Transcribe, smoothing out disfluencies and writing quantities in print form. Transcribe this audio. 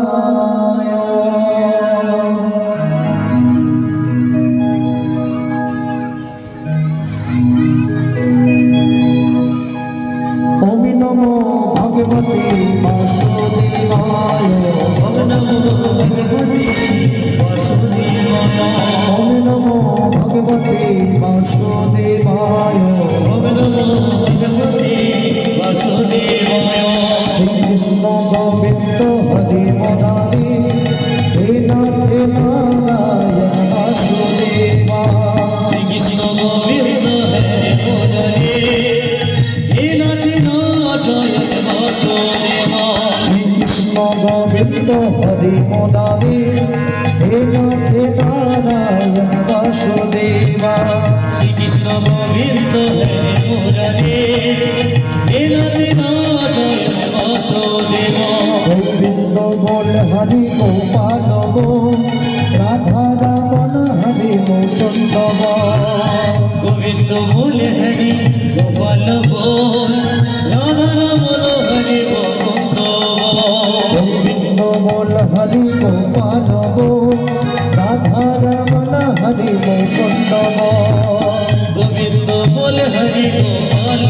বাসুদেবায় ওমি নমো ভগবতে বাসুদেবায় ওম নমো ভগবতে বাসুদেবায় ওম নমো ভগবতে বাসুদেবায় ওম নমো ভগবতে বাসুদেবায় শ্রী কৃষ্ণ গোবিন্দ হরে মুরারি হে নাথ নারায়ণ বাসুদেবা শ্রী কৃষ্ণ গোবিন্দ হরে মুরারি হে নাথ নারায়ণ বাসুদেবা শ্রী কৃষ্ণ গোবিন্দ হরে মুরারি হে নাথ নারায়ণ বাসুদেবা শ্রী কৃষ্ণ গোবিন্দ হরে মুরারি হে নাথ নারায়ণ বাসুদেবা গোবিন্দ বল হরি গোপাল বল রাধা রমণ হরি মুকুন্দ গোবিন্দ বল হরি গোপাল বল রাধা রমণ হরি মুকুন্দ গোবিন্দ বল হরি গোপাল বল রাধা রমণ হরি মুকুন্দ গোবিন্দ বল হরি গোপাল